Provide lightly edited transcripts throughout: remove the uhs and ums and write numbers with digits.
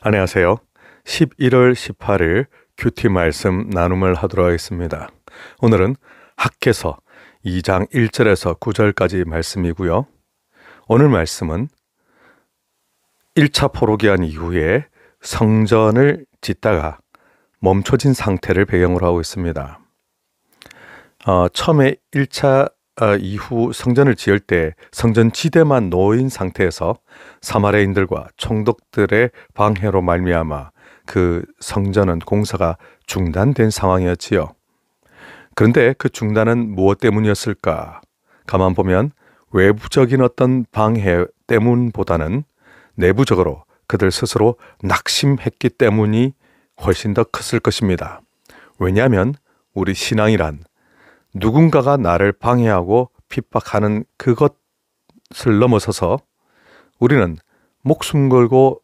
안녕하세요. 11월 18일 큐티 말씀 나눔을 하도록 하겠습니다. 오늘은 학개서 2장 1절에서 9절까지 말씀이고요. 오늘 말씀은 1차 포로기한 이후에 성전을 짓다가 멈춰진 상태를 배경으로 하고 있습니다. 처음에 1차 이후 성전을 지을 때 성전 지대만 놓인 상태에서 사마리아인들과 총독들의 방해로 말미암아 그 성전은 공사가 중단된 상황이었지요. 그런데 그 중단은 무엇 때문이었을까? 가만 보면 외부적인 어떤 방해 때문보다는 내부적으로 그들 스스로 낙심했기 때문이 훨씬 더 컸을 것입니다. 왜냐하면 우리 신앙이란 누군가가 나를 방해하고 핍박하는 그것을 넘어서서 우리는 목숨 걸고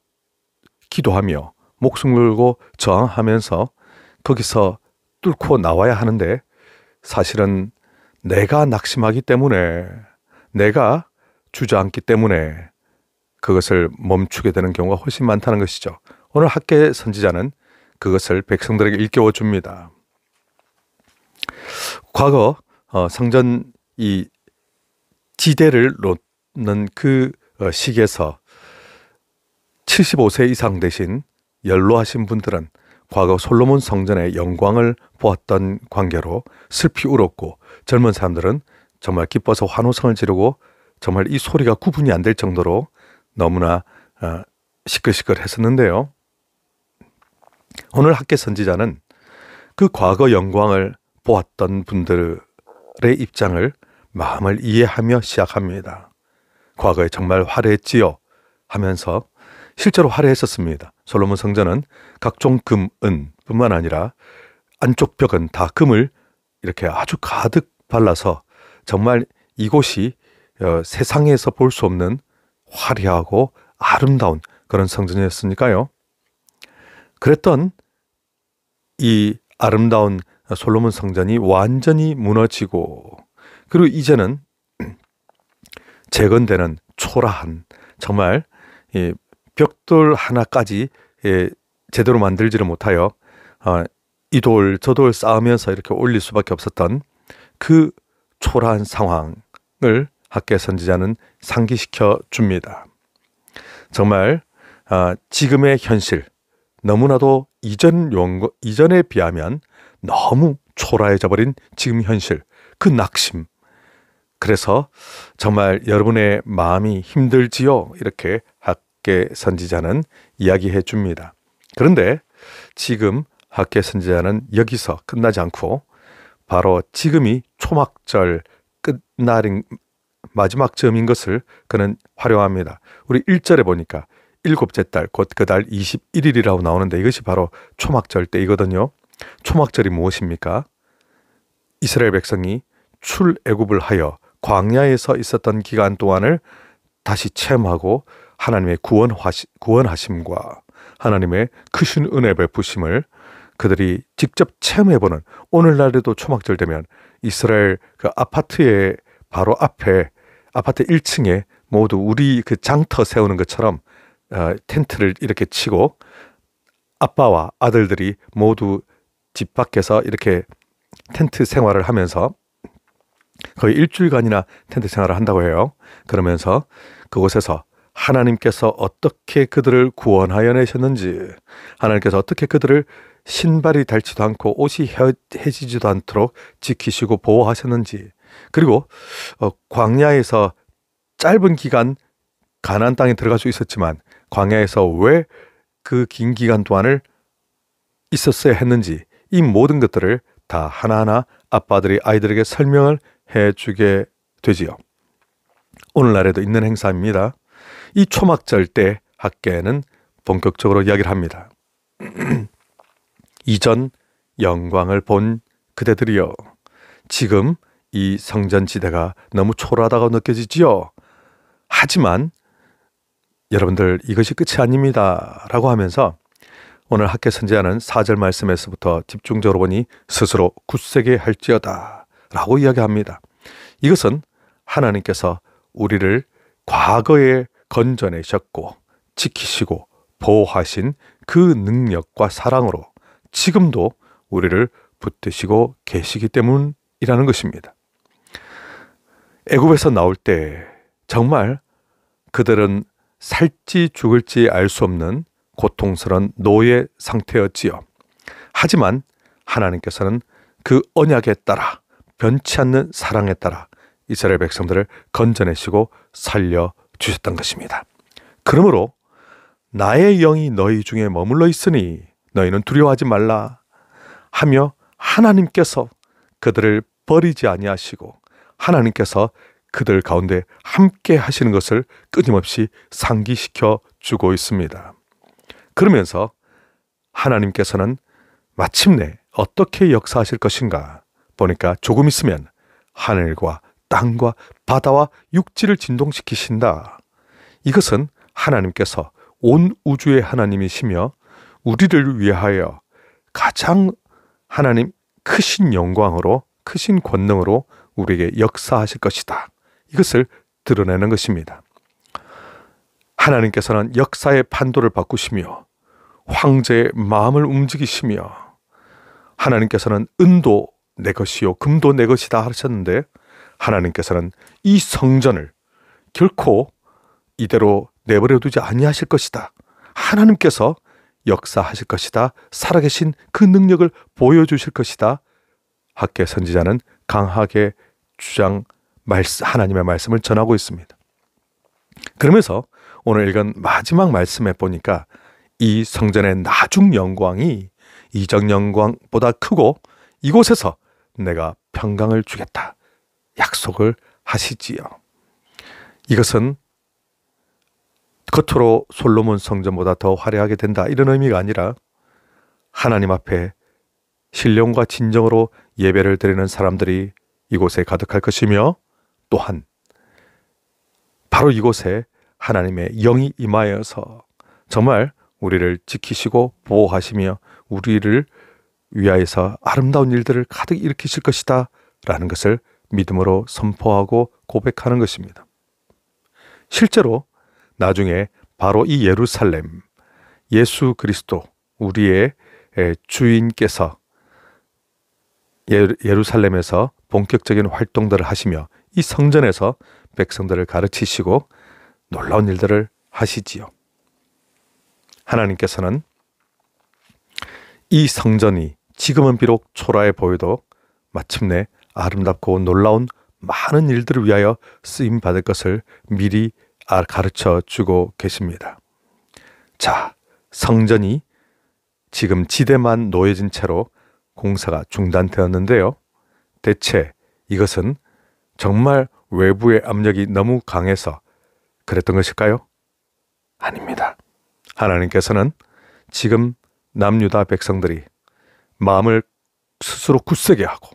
기도하며 목숨 걸고 저항하면서 거기서 뚫고 나와야 하는데, 사실은 내가 낙심하기 때문에, 내가 주저앉기 때문에 그것을 멈추게 되는 경우가 훨씬 많다는 것이죠. 오늘 학개 선지자는 그것을 백성들에게 일깨워 줍니다. 과거 성전 이 지대를 놓는 그 시기에서 75세 이상 되신 연로하신 분들은 과거 솔로몬 성전의 영광을 보았던 관계로 슬피 울었고, 젊은 사람들은 정말 기뻐서 환호성을 지르고 정말 이 소리가 구분이 안 될 정도로 너무나 시끌시끌했었는데요. 오늘 학개 선지자는 그 과거 영광을 보았던 분들의 입장을 마음을 이해하며 시작합니다. 과거에 정말 화려했지요 하면서 실제로 화려했었습니다. 솔로몬 성전은 각종 금, 은 뿐만 아니라 안쪽 벽은 다 금을 이렇게 아주 가득 발라서 정말 이곳이 세상에서 볼 수 없는 화려하고 아름다운 그런 성전이었으니까요. 그랬던 이 아름다운 솔로몬 성전이 완전히 무너지고, 그리고 이제는 재건되는 초라한, 정말 벽돌 하나까지 제대로 만들지를 못하여 이 돌 저 돌 쌓으면서 이렇게 올릴 수밖에 없었던 그 초라한 상황을 학개 선지자는 상기시켜 줍니다. 정말 지금의 현실, 너무나도 이전에 비하면 너무 초라해져 버린 지금 현실, 그 낙심, 그래서 정말 여러분의 마음이 힘들지요? 이렇게 학개 선지자는 이야기해 줍니다. 그런데 지금 학개 선지자는 여기서 끝나지 않고 바로 지금이 초막절 끝날인 마지막 즈음인 것을 그는 활용합니다. 우리 1절에 보니까 일곱째 달 곧 그 달 21일이라고 나오는데 이것이 바로 초막절 때이거든요. 초막절이 무엇입니까? 이스라엘 백성이 출애굽을 하여 광야에서 있었던 기간 동안을 다시 체험하고 하나님의 구원하심과 하나님의 크신 은혜 베푸심을 그들이 직접 체험해보는, 오늘날에도 초막절 되면 이스라엘 그 아파트의 바로 앞에, 아파트 1층에 모두 우리 그 장터 세우는 것처럼 텐트를 이렇게 치고 아빠와 아들들이 모두 집 밖에서 이렇게 텐트 생활을 하면서 거의 일주일간이나 텐트 생활을 한다고 해요. 그러면서 그곳에서 하나님께서 어떻게 그들을 구원하여 내셨는지, 하나님께서 어떻게 그들을 신발이 닳지도 않고 옷이 해지지도 않도록 지키시고 보호하셨는지, 그리고 광야에서 짧은 기간 가나안 땅에 들어갈 수 있었지만 광야에서 왜 그 긴 기간 동안을 있었어야 했는지, 이 모든 것들을 다 하나하나 아빠들이 아이들에게 설명을 해주게 되지요. 오늘날에도 있는 행사입니다. 이 초막절 때 학개는 본격적으로 이야기를 합니다. 이전 영광을 본 그대들이여, 지금 이 성전지대가 너무 초라하다고 느껴지지요. 하지만 여러분들 이것이 끝이 아닙니다 라고 하면서 오늘 학개 선지자는 4절 말씀에서부터 집중적으로 보니 스스로 굳세게 할지어다 라고 이야기합니다. 이것은 하나님께서 우리를 과거에 건져내셨고 지키시고 보호하신 그 능력과 사랑으로 지금도 우리를 붙드시고 계시기 때문이라는 것입니다. 애굽에서 나올 때 정말 그들은 살지 죽을지 알 수 없는 고통스러운 노예 상태였지요. 하지만 하나님께서는 그 언약에 따라 변치 않는 사랑에 따라 이스라엘 백성들을 건져내시고 살려주셨던 것입니다. 그러므로 나의 영이 너희 중에 머물러 있으니 너희는 두려워하지 말라 하며 하나님께서 그들을 버리지 아니하시고 하나님께서 그들 가운데 함께 하시는 것을 끊임없이 상기시켜 주고 있습니다. 그러면서 하나님께서는 마침내 어떻게 역사하실 것인가 보니까 조금 있으면 하늘과 땅과 바다와 육지를 진동시키신다. 이것은 하나님께서 온 우주의 하나님이시며 우리를 위하여 가장 하나님 크신 영광으로 크신 권능으로 우리에게 역사하실 것이다. 이것을 드러내는 것입니다. 하나님께서는 역사의 판도를 바꾸시며 황제의 마음을 움직이시며 하나님께서는 은도 내 것이요 금도 내 것이다 하셨는데 하나님께서는 이 성전을 결코 이대로 내버려 두지 아니하실 것이다. 하나님께서 역사하실 것이다. 살아계신 그 능력을 보여주실 것이다. 학계 선지자는 강하게 하나님의 말씀을 전하고 있습니다. 그러면서 오늘 읽은 마지막 말씀에 보니까 이 성전의 나중 영광이 이적 영광보다 크고 이곳에서 내가 평강을 주겠다. 약속을 하시지요. 이것은 겉으로 솔로몬 성전보다 더 화려하게 된다 이런 의미가 아니라 하나님 앞에 신령과 진정으로 예배를 드리는 사람들이 이곳에 가득할 것이며 또한 바로 이곳에 하나님의 영이 임하여서 정말 우리를 지키시고 보호하시며 우리를 위하여서 아름다운 일들을 가득 일으키실 것이다 라는 것을 믿음으로 선포하고 고백하는 것입니다. 실제로 나중에 바로 이 예루살렘, 예수 그리스도 우리의 주인께서 예루살렘에서 본격적인 활동들을 하시며 이 성전에서 백성들을 가르치시고 놀라운 일들을 하시지요. 하나님께서는 이 성전이 지금은 비록 초라해 보여도 마침내 아름답고 놀라운 많은 일들을 위하여 쓰임 받을 것을 미리 가르쳐 주고 계십니다. 자, 성전이 지금 지대만 놓여진 채로 공사가 중단되었는데요. 대체 이것은 정말 외부의 압력이 너무 강해서 그랬던 것일까요? 아닙니다. 하나님께서는 지금 남유다 백성들이 마음을 스스로 굳세게 하고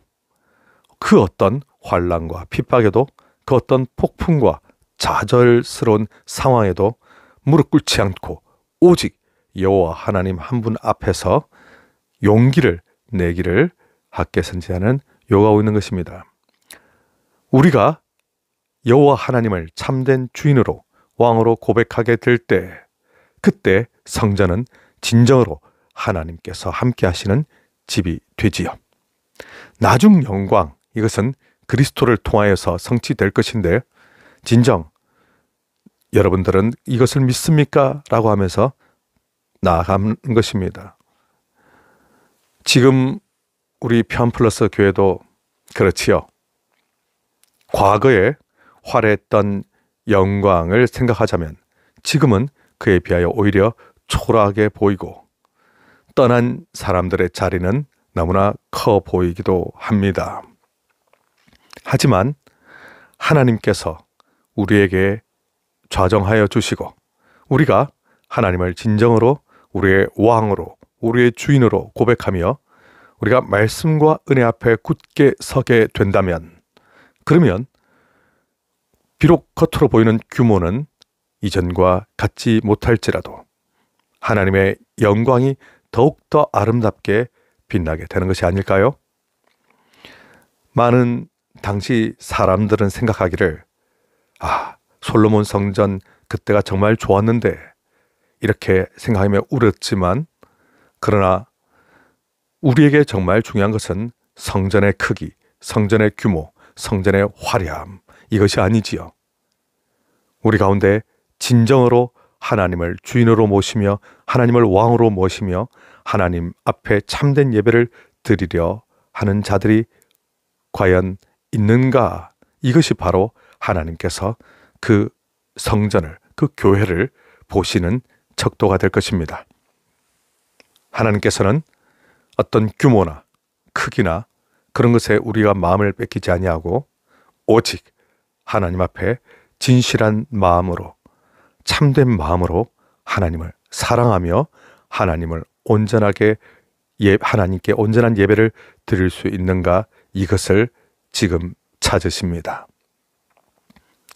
그 어떤 환난과 핍박에도 그 어떤 폭풍과 좌절스러운 상황에도 무릎 꿇지 않고 오직 여호와 하나님 한 분 앞에서 용기를 내기를 학계 선지자는 요구하고 있는 것입니다. 우리가 여호와 하나님을 참된 주인으로 왕으로 고백하게 될 때 그때 성전은 진정으로 하나님께서 함께 하시는 집이 되지요. 나중 영광 이것은 그리스도를 통하여서 성취될 것인데 진정 여러분들은 이것을 믿습니까? 라고 하면서 나아가는 것입니다. 지금 우리 편플러스 교회도 그렇지요. 과거에 화려했던 영광을 생각하자면 지금은 그에 비하여 오히려 초라하게 보이고 떠난 사람들의 자리는 너무나 커 보이기도 합니다. 하지만 하나님께서 우리에게 좌정하여 주시고 우리가 하나님을 진정으로 우리의 왕으로 우리의 주인으로 고백하며 우리가 말씀과 은혜 앞에 굳게 서게 된다면 그러면 비록 겉으로 보이는 규모는 이전과 같지 못할지라도 하나님의 영광이 더욱더 아름답게 빛나게 되는 것이 아닐까요? 많은 당시 사람들은 생각하기를 솔로몬 성전 그때가 정말 좋았는데 이렇게 생각하며 울었지만 그러나 우리에게 정말 중요한 것은 성전의 크기, 성전의 규모, 성전의 화려함 이것이 아니지요. 우리 가운데 진정으로 하나님을 주인으로 모시며 하나님을 왕으로 모시며 하나님 앞에 참된 예배를 드리려 하는 자들이 과연 있는가? 이것이 바로 하나님께서 그 성전을, 그 교회를 보시는 척도가 될 것입니다. 하나님께서는 어떤 규모나 크기나 그런 것에 우리가 마음을 뺏기지 아니하고 오직 하나님 앞에 진실한 마음으로 참된 마음으로 하나님을 사랑하며 하나님을 온전하게 하나님께 온전한 예배를 드릴 수 있는가 이것을 지금 찾으십니다.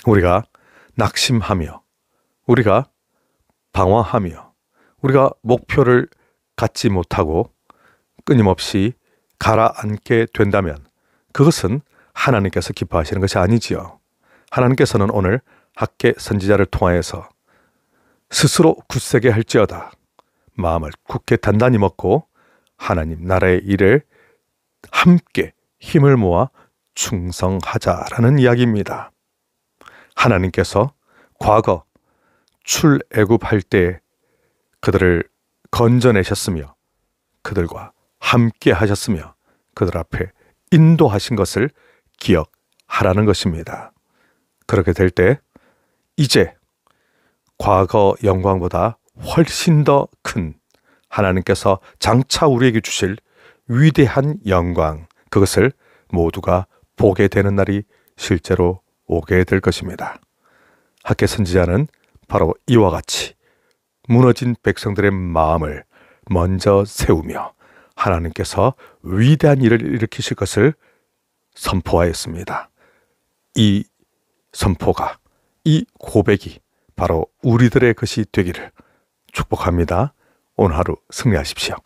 우리가 낙심하며 우리가 방황하며 우리가 목표를 갖지 못하고 끊임없이 가라앉게 된다면 그것은 하나님께서 기뻐하시는 것이 아니지요. 하나님께서는 오늘 학개 선지자를 통하여서 스스로 굳세게 할지어다 마음을 굳게 단단히 먹고 하나님 나라의 일을 함께 힘을 모아 충성하자라는 이야기입니다. 하나님께서 과거 출애굽할 때 그들을 건져내셨으며 그들과 함께 하셨으며 그들 앞에 인도하신 것을 기억하라는 것입니다. 그렇게 될 때 이제 과거 영광보다 훨씬 더 큰 하나님께서 장차 우리에게 주실 위대한 영광 그것을 모두가 보게 되는 날이 실제로 오게 될 것입니다. 학개 선지자는 바로 이와 같이 무너진 백성들의 마음을 먼저 세우며 하나님께서 위대한 일을 일으키실 것을 선포하였습니다. 이 선포가, 이 고백이 바로 우리들의 것이 되기를 축복합니다. 오늘 하루 승리하십시오.